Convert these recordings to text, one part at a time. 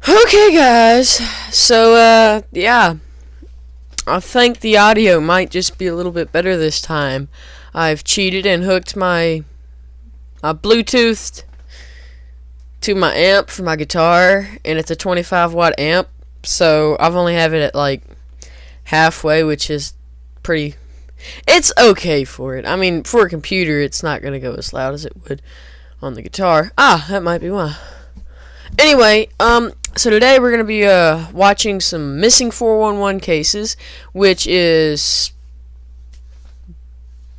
Okay, guys. So, yeah. I think the audio might just be a little bit better this time. I've cheated and hooked my Bluetoothed to my amp for my guitar, and it's a 25 watt amp. So I've only have it at like halfway, which is pretty. It's okay for it. I mean, for a computer, it's not gonna go as loud as it would on the guitar. That might be why. Anyway, so today we're gonna be watching some missing 411 cases, which is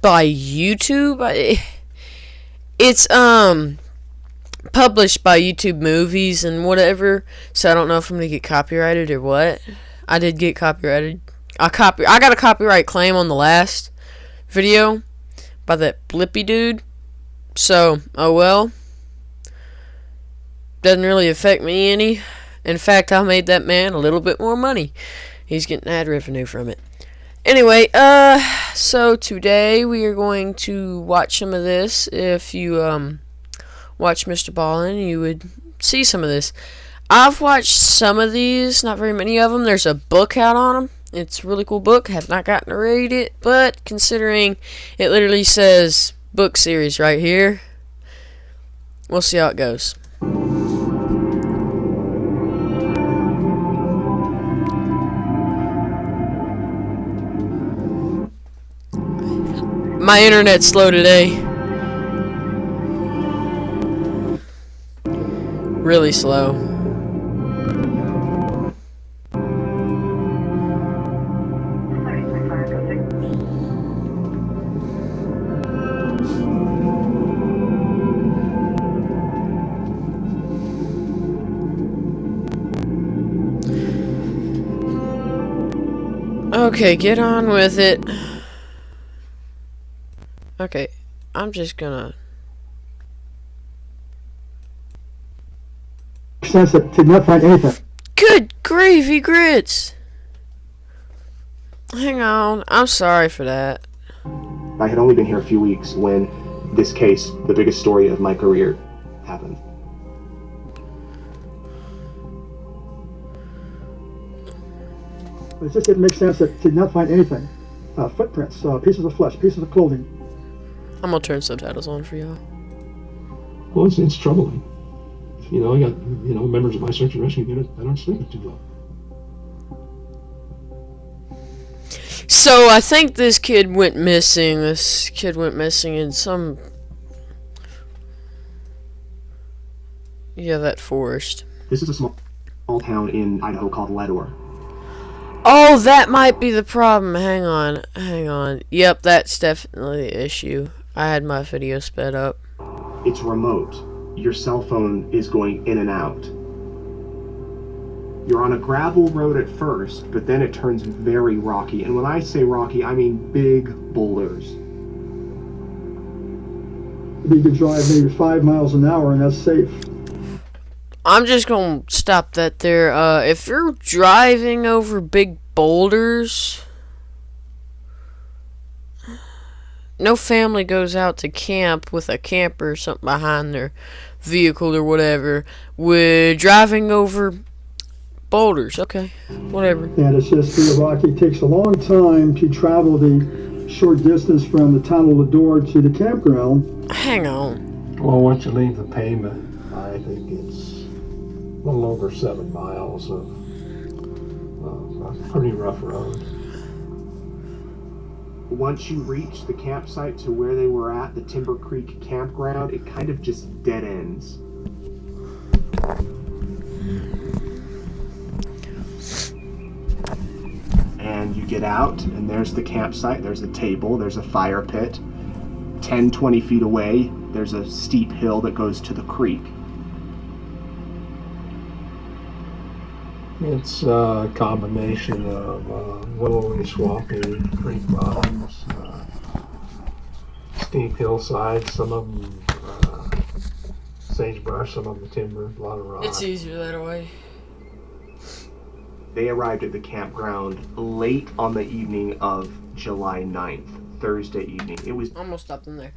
by YouTube. It's published by YouTube Movies and whatever. So I don't know if I'm gonna get copyrighted or what. I did get copyrighted. I got a copyright claim on the last video by that Blippy dude. So, oh well. Doesn't really affect me any. In fact, I made that man a little bit more money. He's getting ad revenue from it. Anyway, so today we are going to watch some of this. If you watch Mr. Ballin, you would see some of this. I've watched some of these, not very many of them. There's a book out on them. It's a really cool book. Have not gotten to read it, but considering it literally says book series right here, we'll see how it goes. My internet's slow today. Really slow. Okay, get on with it. Okay, I'm just gonna... Extensive, did not find anything. Good gravy grits! Hang on, I'm sorry for that. I had only been here a few weeks when this case, the biggest story of my career, happened. It just didn't make sense that did not find anything. Footprints, pieces of flesh, pieces of clothing. I'm gonna turn subtitles on for y'all. Well, it's troubling. You know, I got, members of my search and rescue unit that aren't sleeping too well. So, I think this kid went missing. This kid went missing in some... Yeah, that forest. This is a small town in Idaho called Ledor. Oh, that might be the problem. Hang on. Yep, that's definitely the issue. I had my video sped up. It's remote. Your cell phone is going in and out. You're on a gravel road at first, but then it turns very rocky. And when I say rocky, I mean big boulders. You could drive maybe 5 miles an hour and that's safe. I'm just gonna stop that there. If you're driving over big boulders, no family goes out to camp with a camper or something behind their vehicle or whatever. We're driving over boulders. Okay, whatever. And it's just the rocky. It takes a long time to travel the short distance from the town of Ledor to the campground. Hang on. Well, once you leave the pavement, I think it's a little over 7 miles of a pretty rough road. Once you reach the campsite to where they were at, the Timber Creek campground, it kind of just dead ends. And you get out, and there's the campsite, there's a table, there's a fire pit. 10, 20 feet away, there's a steep hill that goes to the creek. It's a combination of willowy, swampy creek bottoms, steep hillsides, some of them sagebrush, some of them timber, a lot of rock. It's easier that way. They arrived at the campground late on the evening of July 9th, Thursday evening. It was Almost stopped them there.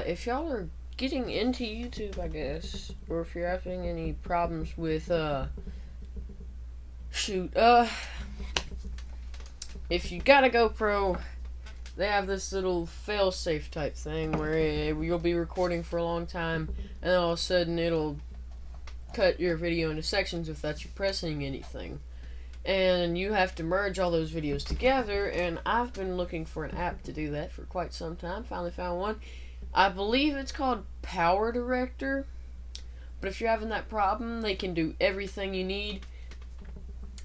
If y'all are getting into YouTube, I guess, or if you're having any problems with Shoot, if you got a GoPro, they have this little fail-safe type thing where you'll be recording for a long time, and then all of a sudden it'll cut your video into sections without you pressing anything. And you have to merge all those videos together, and I've been looking for an app to do that for quite some time. Finally found one. I believe it's called Power Director, but if you're having that problem, they can do everything you need.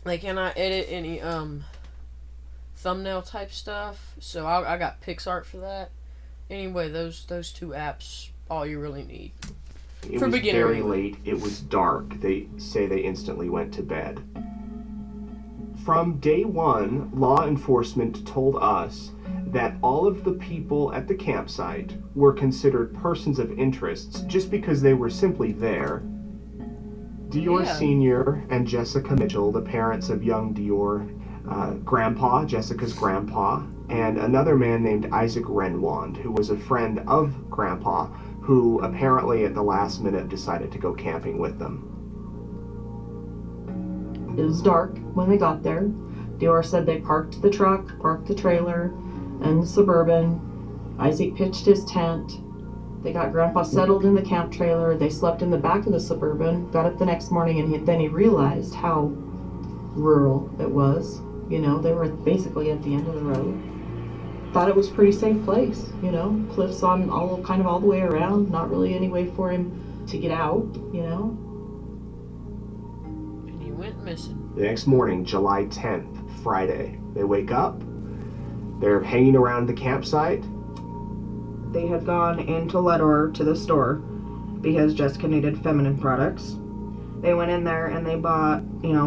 They cannot edit any thumbnail type stuff, so I got PixArt for that. Anyway, those two apps, all you really need. It was very late. It was dark. They say they instantly went to bed. From day one, law enforcement told us that all of the people at the campsite were considered persons of interest just because they were simply there. Dior Sr. and Jessica Mitchell, the parents of young Dior, grandpa, Jessica's grandpa, and another man named Isaac Renwand, who was a friend of grandpa, who apparently at the last minute decided to go camping with them. It was dark when they got there. Dior said they parked the truck, parked the trailer, and the Suburban. Isaac pitched his tent. They got Grandpa settled in the camp trailer. They slept in the back of the Suburban. Got up the next morning, and then he realized how rural it was. You know, they were basically at the end of the road. Thought it was a pretty safe place. You know, cliffs on all the way around. Not really any way for him to get out. You know. And he went missing. The next morning, July 10th, Friday, they wake up. They're hanging around the campsite. They had gone into Ledor to the store because Jessica needed feminine products. They went in there and they bought,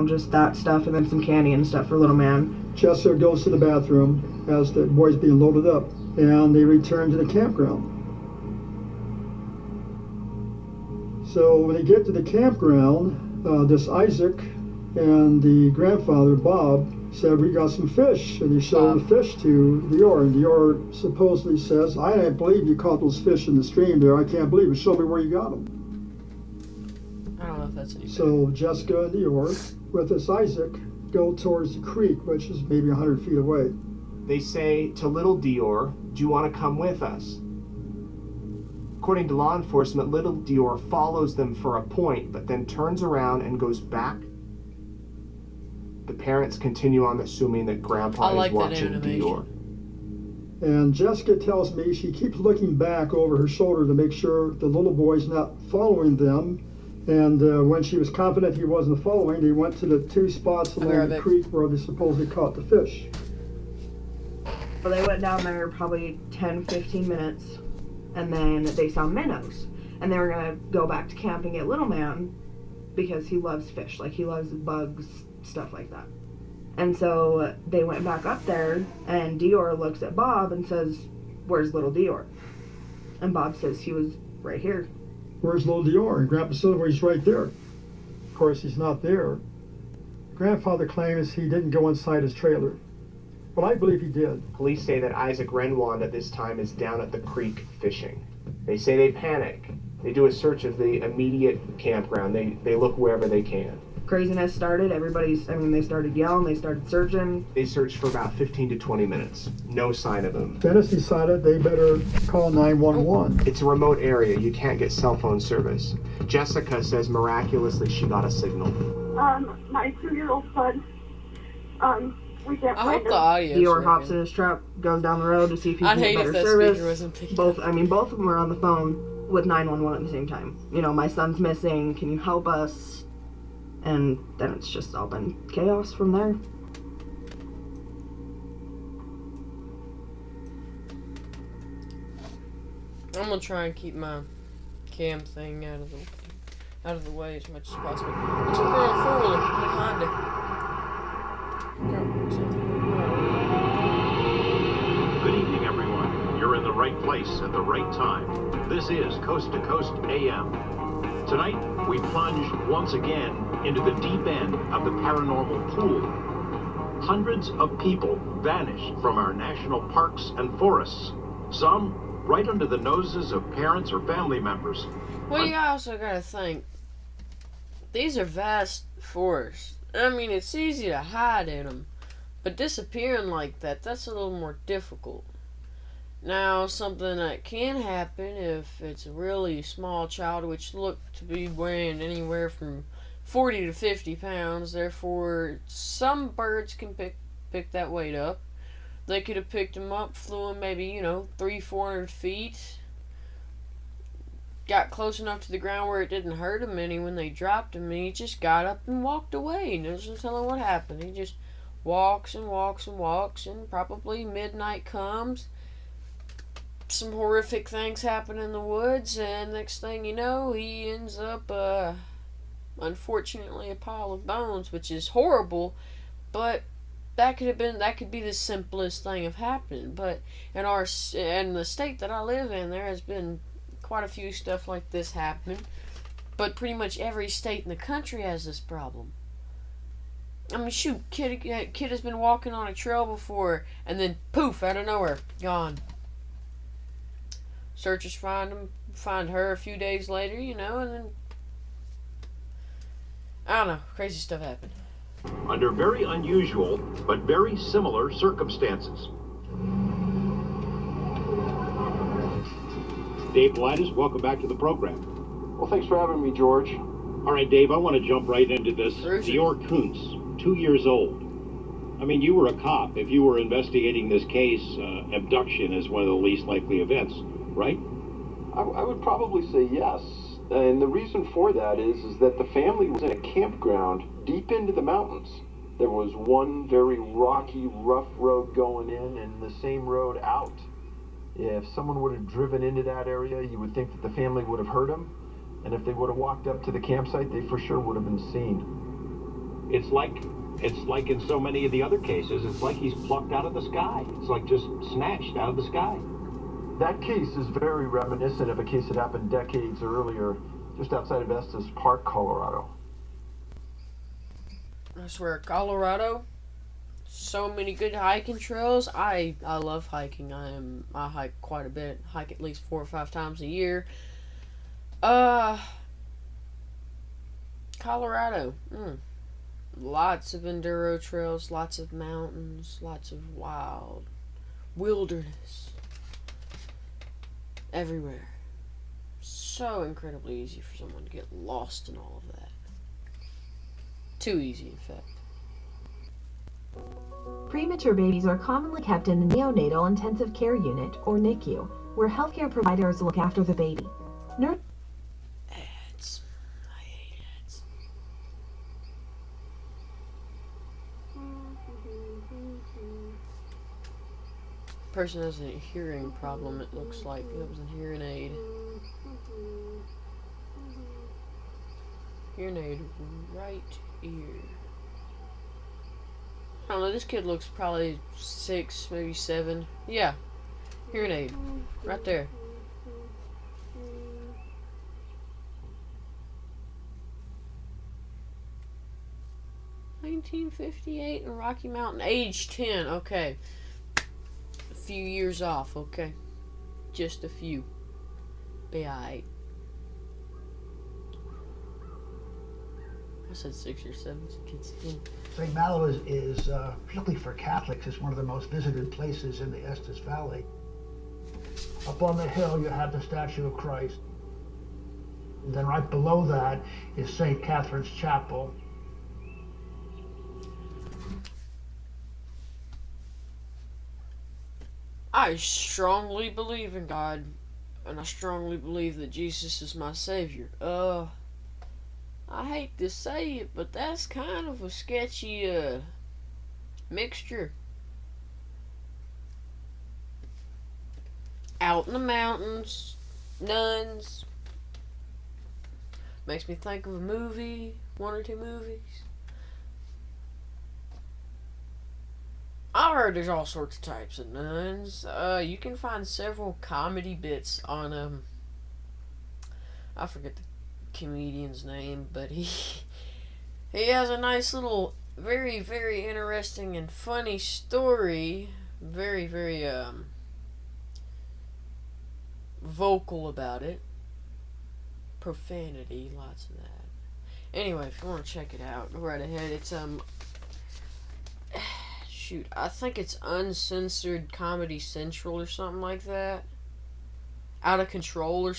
just that stuff and then some candy and stuff for little man. Jessica goes to the bathroom as the boy's being loaded up, and they return to the campground. So when they get to the campground, this Isaac and the grandfather, Bob, said, "We got some fish," and he showed the fish to Dior, and Dior supposedly says, "I don't believe you caught those fish in the stream there. I can't believe it. Show me where you got them." I don't know if that's any better. So Jessica and Dior, with this Isaac, go towards the creek, which is maybe 100 feet away. They say to little Dior, "Do you want to come with us?" According to law enforcement, little Dior follows them for a point, but then turns around and goes back. The parents continue on assuming that Grandpa is watching Dior. And Jessica tells me she keeps looking back over her shoulder to make sure the little boy's not following them. And when she was confident he wasn't following, they went to the two spots along the creek where they supposedly caught the fish. Well, they went down there probably 10, 15 minutes, and then they saw minnows. And they were going to go back to camp and get little man because he loves fish. Like, he loves bugs, stuff like that. And so they went back up there, and Dior looks at Bob and says, "Where's little Dior?" And Bob says he was right here. "Where's little Dior?" And Grandpa said, "Well, he's right there." Of course, he's not there. Grandfather claims he didn't go inside his trailer, but I believe he did. Police say that Isaac Renwand at this time is down at the creek fishing. They say they panic. They do a search of the immediate campground. They look wherever they can. Craziness started. They started yelling, they started searching. They searched for about 15 to 20 minutes. No sign of him. Dennis decided they better call 911. It's a remote area. You can't get cell phone service. Jessica says miraculously she got a signal. My 2-year-old son, we can't I find hope him. the audio. Dior hops in his truck, goes down the road to see if he can get better service. Both of them are on the phone with 911 at the same time. My son's missing. Can you help us? And then it's just all been chaos from there. I'm gonna try and keep my cam thing out of the way as much as possible. It's a girl four-wheeler, Honda. Good evening, everyone. You're in the right place at the right time. This is Coast to Coast AM. Tonight, we plunge once again into the deep end of the paranormal pool. Hundreds of people vanished from our national parks and forests. Some right under the noses of parents or family members. Well, you also gotta think, these are vast forests, I mean, it's easy to hide in them, but disappearing like that, that's a little more difficult. Now, something that can happen if it's a really small child, which looked to be weighing anywhere from 40 to 50 pounds, therefore, some birds can pick that weight up. They could have picked him up, flew him maybe, 300-400 feet, got close enough to the ground where it didn't hurt him any when they dropped him, and he just got up and walked away. And there's no telling what happened. He just walks and walks and walks, and probably midnight comes. Some horrific things happen in the woods, and next thing you know, he ends up, unfortunately, a pile of bones, which is horrible, but that could be the simplest thing of happening. But in the state that I live in, there has been quite a few stuff like this happen, but pretty much every state in the country has this problem. I mean, shoot, kid has been walking on a trail before, and then poof, out of nowhere, gone. Searchers find her a few days later, and then I don't know, crazy stuff happened. Under very unusual but very similar circumstances. Dave Gladys, welcome back to the program. Well, thanks for having me, George. All right, Dave, I want to jump right into this. Dior Kuntz, 2 years old. I mean, you were a cop. If you were investigating this case, abduction is one of the least likely events, right? I would probably say yes. And the reason for that is that the family was in a campground deep into the mountains. There was one very rocky, rough road going in and the same road out. If someone would have driven into that area, you would think that the family would have heard them. And if they would have walked up to the campsite, they for sure would have been seen. It's like in so many of the other cases, it's like he's plucked out of the sky. It's like just snatched out of the sky. That case is very reminiscent of a case that happened decades earlier, just outside of Estes Park, Colorado. I swear, Colorado, so many good hiking trails. I love hiking. I hike quite a bit. Hike at least 4 or 5 times a year. Colorado. Lots of enduro trails, lots of mountains, lots of wild wilderness. Everywhere. So incredibly easy for someone to get lost in all of that. Too easy, in fact. Premature babies are commonly kept in the neonatal intensive care unit, or NICU, where healthcare providers look after the baby. Ads. I hate ads. Person has a hearing problem, it looks like. That was a hearing aid. Hearing aid right ear. I don't know, this kid looks probably 6, maybe 7. Yeah. Hearing aid. Right there. $1958 in Rocky Mountain. Age 10. Okay. A few years off. Okay. Just a few. Be alright. I said 6 or 7. Kids. St. Malo is particularly for Catholics, is one of the most visited places in the Estes Valley. Up on the hill, you have the statue of Christ. And then right below that is St. Catherine's Chapel. I strongly believe in God, and I strongly believe that Jesus is my Savior. I hate to say it, but that's kind of a sketchy, mixture. Out in the mountains, nuns. Makes me think of a movie, 1 or 2 movies. I heard there's all sorts of types of nuns. You can find several comedy bits on, I forget the comedian's name, but he has a nice little, very, very interesting and funny story. Very, very, vocal about it. Profanity, lots of that. Anyway, if you want to check it out, go right ahead. It's shoot, I think it's Uncensored Comedy Central or something like that. Out of Control or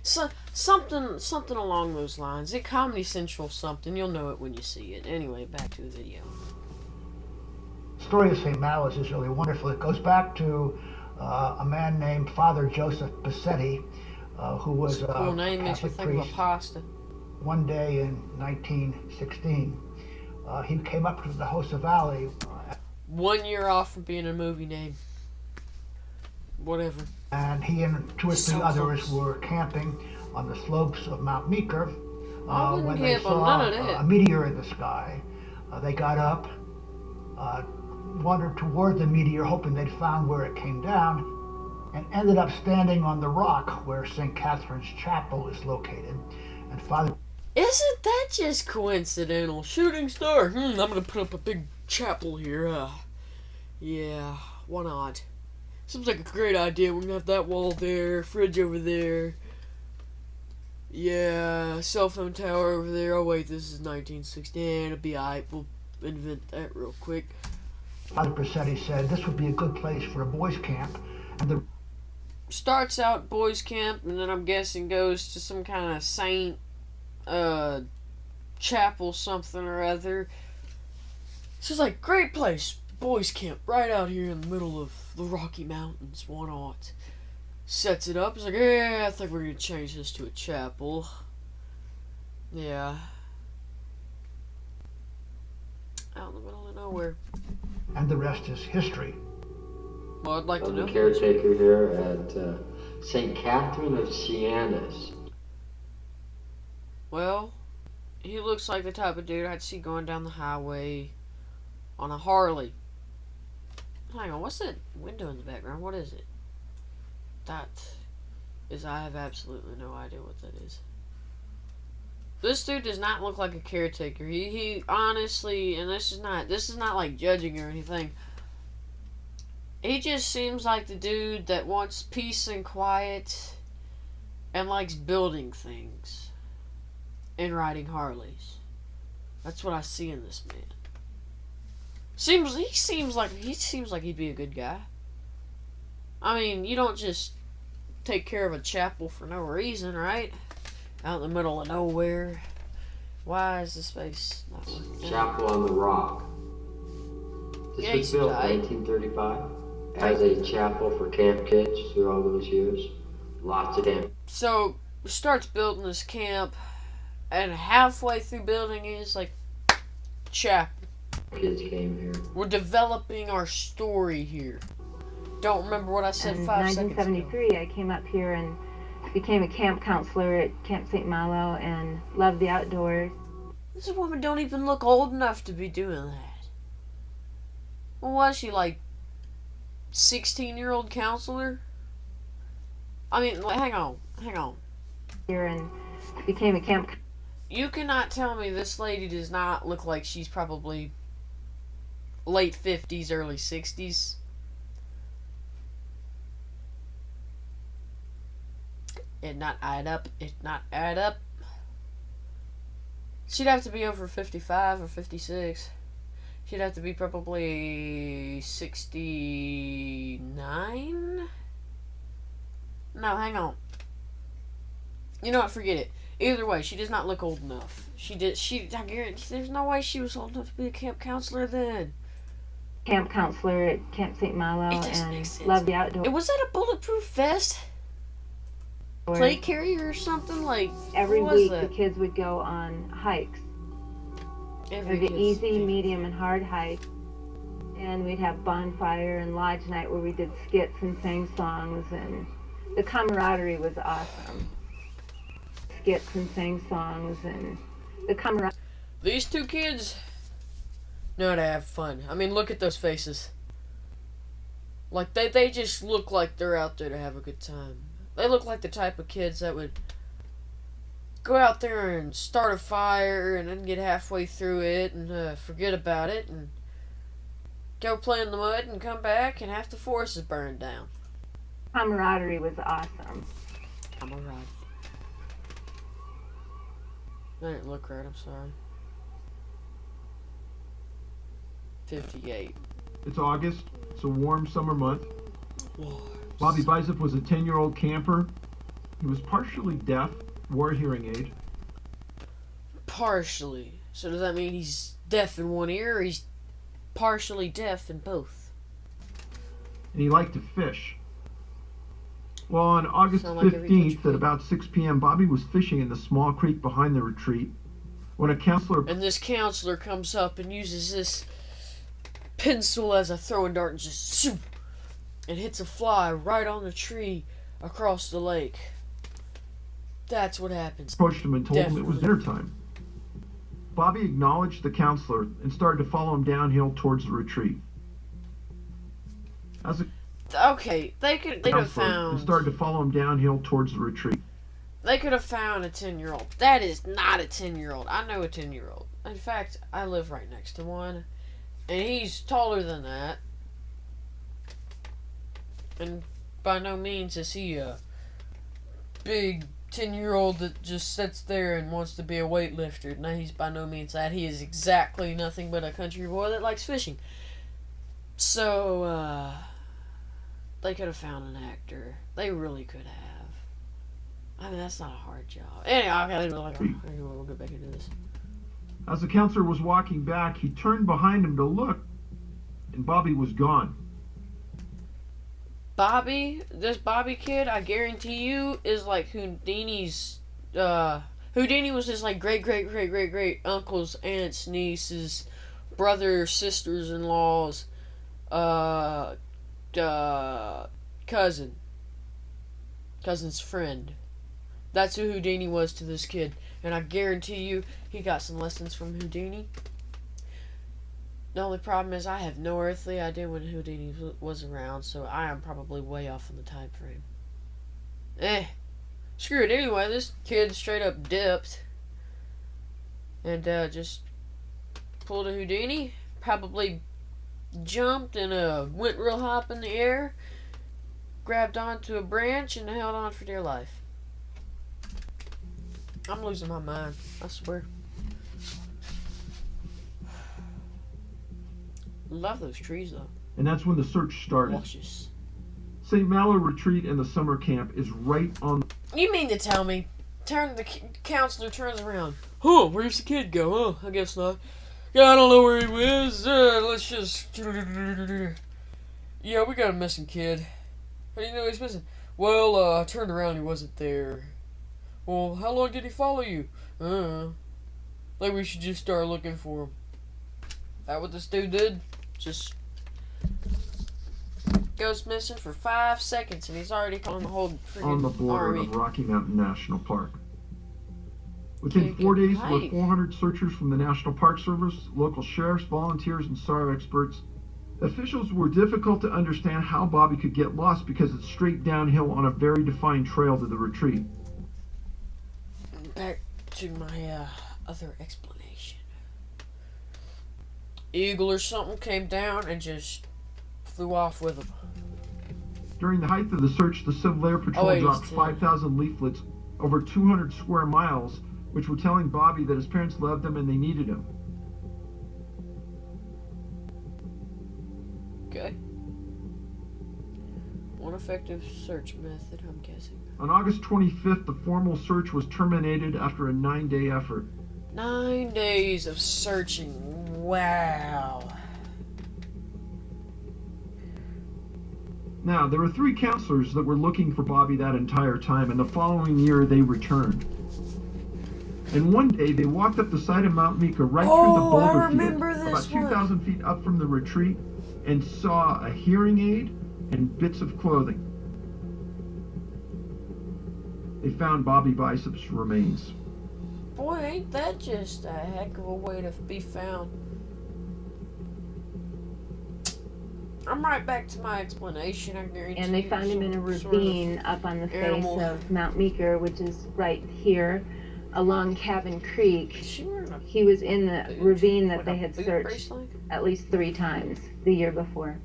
something along those lines. It Comedy Central something. You'll know it when you see it. Anyway, back to the video. The story of St. Malice is really wonderful. It goes back to a man named Father Joseph Bassetti, who was a cool name. a Makes me Catholic think priest. of a pasta. One day in 1916, he came up to the Hosa Valley. 1 year off from being a movie name. Whatever. And he and two or three others were camping on the slopes of Mount Meeker when they saw a meteor in the sky. They got up, wandered toward the meteor, hoping they'd found where it came down, and ended up standing on the rock where St. Catherine's Chapel is located. And Father... Isn't that just coincidental? Shooting star. I'm gonna put up a big chapel here. Yeah, why not? Seems like a great idea. We're gonna have that wall there, fridge over there. Yeah, cell phone tower over there. Oh wait, this is 1916. It'll be alright. We'll invent that real quick. Father Bassetti said this would be a good place for a boys' camp, and the starts out boys' camp, and then I'm guessing goes to some kind of saint, chapel, something or other. It's just like great place, boys' camp, right out here in the middle of the Rocky Mountains. Why not? Sets it up. It's like, yeah, I think we're gonna change this to a chapel. Yeah. Out in the middle of nowhere. And the rest is history. Well, I'd like to know. I'm the caretaker here at St. Catherine of Siena's. Well, he looks like the type of dude I'd see going down the highway on a Harley. Hang on, what's that window in the background? What is it? That is, I have absolutely no idea what that is. This dude does not look like a caretaker. He honestly, and this is not like judging or anything. He just seems like the dude that wants peace and quiet and likes building things and riding Harleys. That's what I see in this man. He seems like he'd be a good guy. I mean, you don't just take care of a chapel for no reason, right? Out in the middle of nowhere. Why is this space not working? Chapel on the Rock. This was built in 1935 as a chapel for camp kids through all those years. Lots of camp. So, starts building this camp, and halfway through building it is like, chapel. Kids came here. We're developing our story here. Don't remember what I said 5 seconds ago. In 1973, I came up here and became a camp counselor at Camp St. Malo and loved the outdoors. This woman don't even look old enough to be doing that. What was she, like 16-year-old counselor? I mean, hang on. Here and became a camp. You cannot tell me this lady does not look like she's probably late 50s, early 60s. It not add up. She'd have to be over 55 or 56. She'd have to be probably 69? No, hang on. You know what, forget it. Either way, she does not look old enough. I guarantee there's no way she was old enough to be a camp counselor then. Camp counselor at Camp St. Malo and loved the outdoors. Was that a bulletproof vest? Plate carrier or something? Like, every week the kids would go on hikes. There'd be easy, medium, and hard hikes. And we'd have bonfire and lodge night where we did skits and sang songs, and the camaraderie was awesome. Skits and sang songs, and the camaraderie. These two kids know how to have fun. I mean, look at those faces. Like, they just look like they're out there to have a good time. They look like the type of kids that would go out there and start a fire and then get halfway through it and forget about it and go play in the mud and come back and half the forest is burned down. Camaraderie was awesome. Camaraderie. I didn't look right, I'm sorry. 58. It's August. It's a warm summer month. Whoa. Bobby Bicep was a 10-year-old camper. He was partially deaf, wore a hearing aid. Partially. So does that mean he's deaf in one ear, or he's partially deaf in both? And he liked to fish. Well, on August 15th at about 6 p.m., Bobby was fishing in the small creek behind the retreat when a counselor... And this counselor comes up and uses this pencil as a throwing dart and just shoot, and hits a fly right on the tree across the lake. That's what happens. Approached him and told him it was dinner time. Bobby acknowledged the counselor and started to follow him downhill towards the retreat. Okay, they'd have found... And started to follow him downhill towards the retreat. They could have found a 10-year-old. That is not a 10-year-old. I know a 10-year-old. In fact, I live right next to one. And he's taller than that. And by no means is he a big 10-year-old that just sits there and wants to be a weightlifter. No, he's by no means that. He is exactly nothing but a country boy that likes fishing. So, they could have found an actor. They really could have. I mean, that's not a hard job. Anyway, we'll get back into this. As the counselor was walking back, he turned behind him to look, and Bobby was gone. This Bobby kid, I guarantee you, is like Houdini's, Houdini was his, like, great uncles, aunts, nieces, brothers, sisters-in-laws, cousin's friend. That's who Houdini was to this kid. And I guarantee you, he got some lessons from Houdini. The only problem is I have no earthly idea when Houdini was around, so I am probably way off on the time frame. Screw it. Anyway, this kid straight up dipped. And just pulled a Houdini. Probably jumped and went real high up in the air. Grabbed onto a branch and held on for dear life. I'm losing my mind, I swear. Love those trees, though. And that's when the search started. Luscious. St. Malo Retreat and the summer camp is right on... You mean to tell me, the counselor turns around. Huh, where's the kid go? Huh, I guess not. Yeah, I don't know where he is. Let's just... Yeah, we got a missing kid. How do you know he's missing? Well, I turned around, he wasn't there. Well, how long did he follow you? Like we should just start looking for him. That what this dude did? Just goes missing for 5 seconds and he's already calling the whole freaking on the border army. of Rocky Mountain National Park. Within 4 days, over 400 searchers from the National Park Service, local sheriffs, volunteers, and SAR experts. Officials were difficult to understand how Bobby could get lost because it's straight downhill on a very defined trail to the retreat. Back to my other explanation. Eagle or something came down and just flew off with him. During the height of the search, the Civil Air Patrol dropped 5,000 leaflets over 200 square miles, which were telling Bobby that his parents loved him and they needed him. Okay. One effective search method, I'm guessing. On August 25th, the formal search was terminated after a 9-day effort. 9 days of searching. Wow. Now, there were 3 counselors that were looking for Bobby that entire time, and the following year they returned. And one day they walked up the side of Mount Mika right through the boulder field, about 2,000 feet up from the retreat, and saw a hearing aid and bits of clothing. They found Bobby Bicep's remains. Boy, ain't that just a heck of a way to be found. I'm right back to my explanation, I guarantee. And they found him in a ravine up on the face of Mount Meeker, which is right here along Cabin Creek. He was in the ravine that they had searched at least 3 times the year before.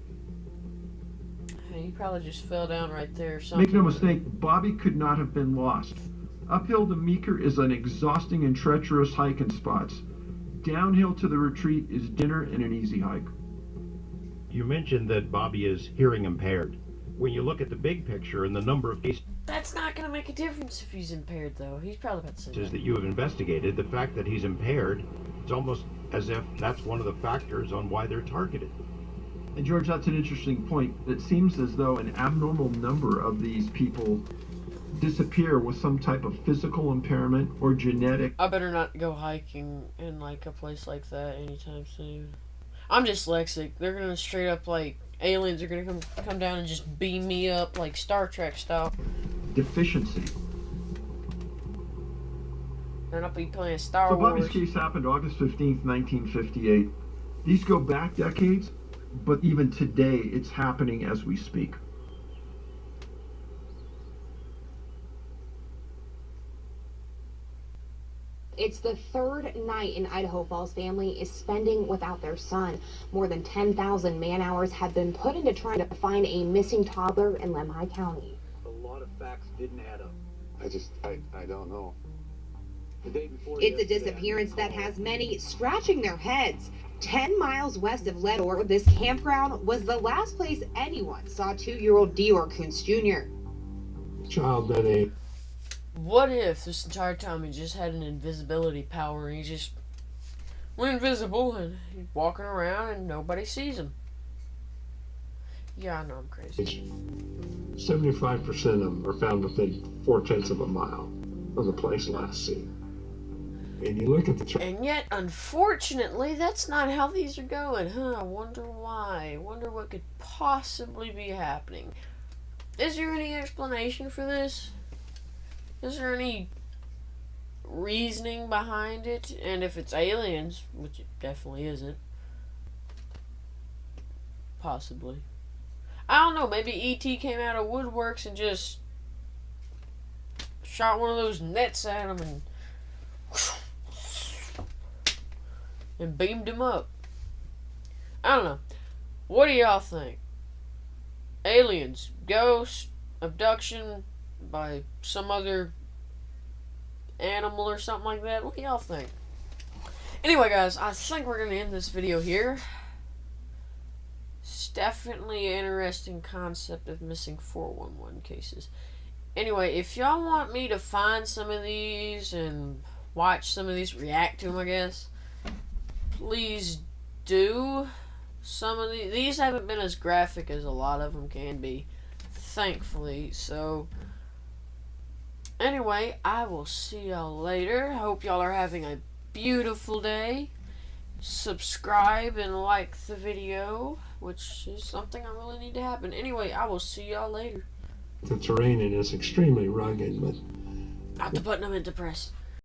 He probably just fell down right there or something. Make no mistake, Bobby could not have been lost. Uphill to Meeker is an exhausting and treacherous hike in spots. Downhill to the retreat is dinner and an easy hike. You mentioned that Bobby is hearing impaired. When you look at the big picture and the number of cases That's not going to make a difference if he's impaired, though. He's probably about to say that you have investigated, the fact that he's impaired, it's almost as if that's one of the factors on why they're targeted. And George, that's an interesting point. It seems as though an abnormal number of these people disappear with some type of physical impairment or genetic. I better not go hiking in like a place like that anytime soon. I'm dyslexic. They're gonna straight up like aliens are gonna come down and just beam me up like Star Trek style. Deficiency. And I'll be playing Star Wars. So Bobby's Wars. case happened August 15th, 1958. These go back decades, but even today it's happening as we speak. It's the third night an Idaho Falls family is spending without their son. More than 10,000 man-hours have been put into trying to find a missing toddler in Lemhi County. A lot of facts didn't add up. I don't know. The day before It's a disappearance that has many scratching their heads. 10 miles west of Ledor, this campground was the last place anyone saw 2-year-old Dior Kuntz Jr. Child that age. What if this entire time he just had an invisibility power and he just went invisible and he's walking around and nobody sees him? Yeah, I know I'm crazy. 75% of them are found within 0.4 of a mile of the place last seen. And you look at the and yet, unfortunately, that's not how these are going, huh? I wonder why. I wonder what could possibly be happening. Is there any explanation for this? Is there any reasoning behind it? And if it's aliens, which it definitely isn't, possibly. I don't know, maybe E.T. came out of woodworks and just shot one of those nets at him and beamed him up. I don't know. What do y'all think? Aliens, ghosts, abduction by some other animal or something like that? What do y'all think? Anyway, guys, I think we're going to end this video here. It's definitely an interesting concept of missing 411 cases. Anyway, if y'all want me to find some of these and watch some of these, react to them, I guess, please do. Some of these haven't been as graphic as a lot of them can be, thankfully. So, anyway, I will see y'all later. Hope y'all are having a beautiful day. Subscribe and like the video, which is something I really need to happen. Anyway, I will see y'all later. The terrain is extremely rugged, but not the button I meant to press.